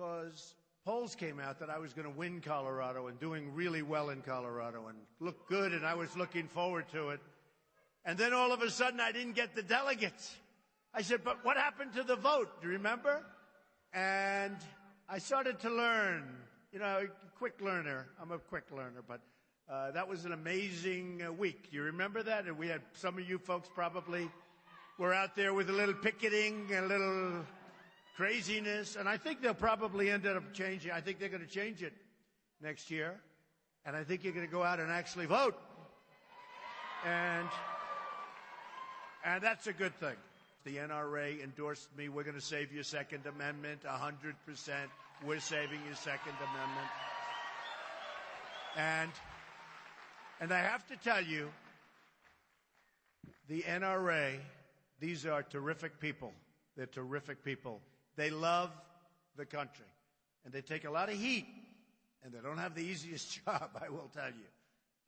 because polls came out that I was going to win Colorado and doing really well in Colorado and look good, and I was looking forward to it. And then all of a sudden I didn't get the delegates. I said, but what happened to the vote? Do you remember? And I started to learn, quick learner. I'm a quick learner, but that was an amazing week. Do you remember that? And we had some of you folks probably were out there with a little picketing, a little craziness. And I think they'll probably end up changing. I think they're going to change it next year. And I think you're going to go out and actually vote. And that's a good thing. The NRA endorsed me. We're going to save your Second Amendment, 100%. We're saving your Second Amendment. And I have to tell you, the NRA, these are terrific people. They're terrific people. They love the country. And they take a lot of heat. And they don't have the easiest job, I will tell you.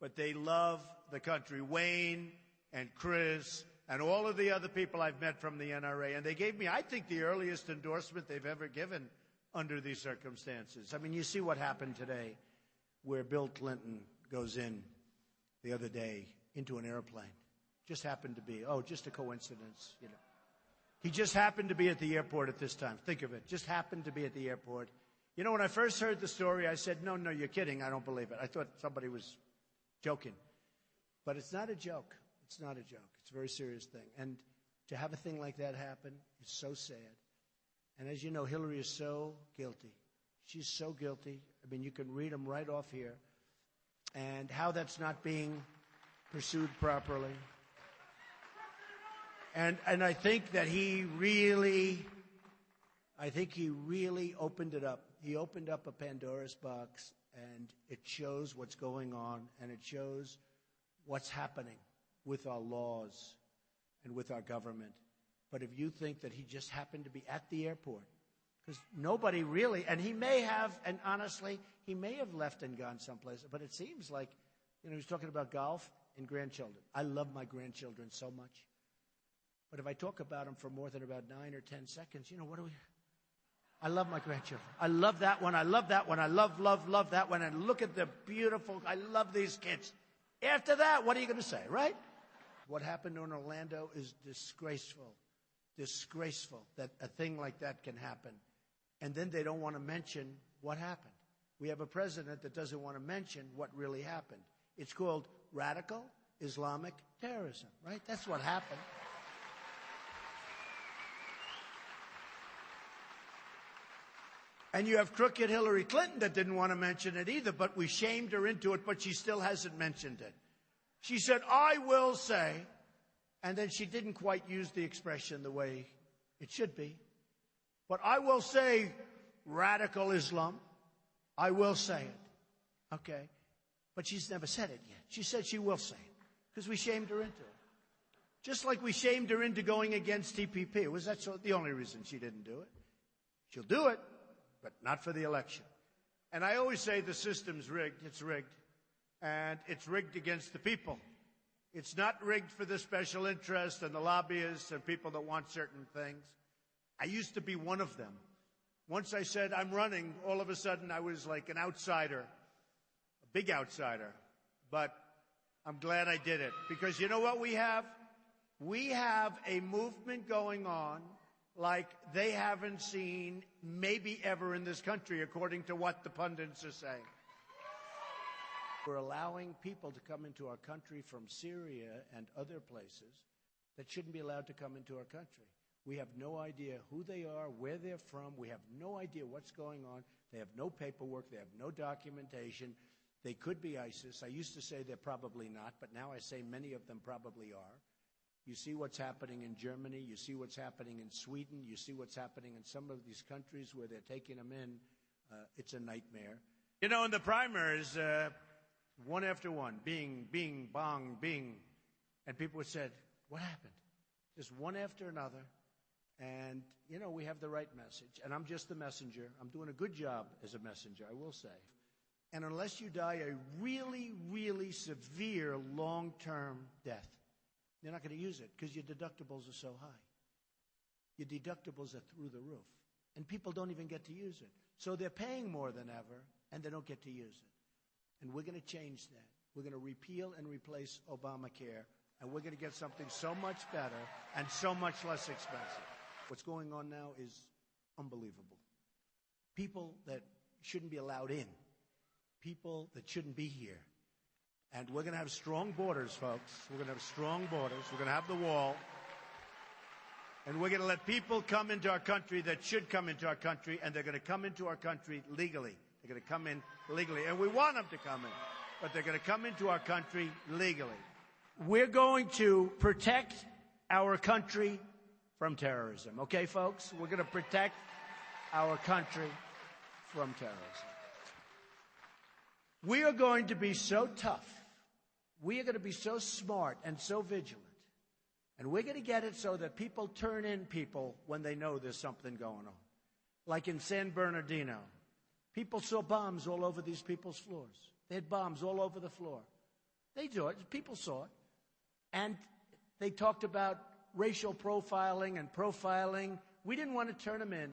But they love the country. Wayne and Chris and all of the other people I've met from the NRA. And they gave me, I think, the earliest endorsement they've ever given under these circumstances. I mean, you see what happened today where Bill Clinton goes in the other day into an airplane. Just happened to be, just a coincidence, He just happened to be at the airport at this time. Think of it. Just happened to be at the airport. When I first heard the story, I said, no, you're kidding. I don't believe it. I thought somebody was joking. But it's not a joke. It's not a joke. It's a very serious thing. And to have a thing like that happen is so sad. And as you know, Hillary is so guilty. She's so guilty. I mean, you can read them right off here. And how that's not being pursued properly. And I think that he really opened it up. He opened up a Pandora's box, and it shows what's going on, and it shows what's happening with our laws and with our government. But if you think that he just happened to be at the airport, because nobody really, and he may have, and honestly, he may have left and gone someplace, but it seems like, he was talking about golf and grandchildren. I love my grandchildren so much. But if I talk about them for more than about 9 or 10 seconds, I love my grandchildren. I love that one. I love that one. I love that one. And look at the beautiful, I love these kids. After that, what are you going to say, right? What happened in Orlando is disgraceful. Disgraceful that a thing like that can happen. And then they don't want to mention what happened. We have a president that doesn't want to mention what really happened. It's called radical Islamic terrorism, right? That's what happened. And you have crooked Hillary Clinton that didn't want to mention it either, but we shamed her into it, but she still hasn't mentioned it. She said, I will say, and then she didn't quite use the expression the way it should be. But I will say radical Islam. I will say it. Okay. But she's never said it yet. She said she will say it because we shamed her into it. Just like we shamed her into going against TPP. Was that the only reason she didn't do it? She'll do it, but not for the election. And I always say the system's rigged. It's rigged. And it's rigged against the people. It's not rigged for the special interests and the lobbyists and people that want certain things. I used to be one of them. Once I said I'm running, all of a sudden I was like an outsider, a big outsider. But I'm glad I did it. Because you know what we have? We have a movement going on like they haven't seen maybe ever in this country, according to what the pundits are saying. We're allowing people to come into our country from Syria and other places that shouldn't be allowed to come into our country. We have no idea who they are, where they're from. We have no idea what's going on. They have no paperwork. They have no documentation. They could be ISIS. I used to say they're probably not, but now I say many of them probably are. You see what's happening in Germany. You see what's happening in Sweden. You see what's happening in some of these countries where they're taking them in. It's a nightmare. In the primaries, one after one, bing, bing, bong, bing. And people said, what happened? Just one after another. And, we have the right message. And I'm just the messenger. I'm doing a good job as a messenger, I will say. And unless you die a really, really severe long-term death, you're not going to use it because your deductibles are so high. Your deductibles are through the roof. and people don't even get to use it. So they're paying more than ever, and they don't get to use it. And we're going to change that. We're going to repeal and replace Obamacare, and we're going to get something so much better and so much less expensive. What's going on now is unbelievable. People that shouldn't be allowed in. People that shouldn't be here. And we're going to have strong borders, folks. We're going to have strong borders. We're going to have the wall. And we're going to let people come into our country that should come into our country, and they're going to come into our country legally. They're going to come in legally. And we want them to come in, but they're going to come into our country legally. We're going to protect our country from terrorism. Okay, folks? We're going to protect our country from terrorism. We are going to be so tough. We are going to be so smart and so vigilant. And we're going to get it so that people turn in people when they know there's something going on. Like in San Bernardino. People saw bombs all over these people's floors. They had bombs all over the floor. They saw it. People saw it. And they talked about racial profiling and profiling. We didn't want to turn them in.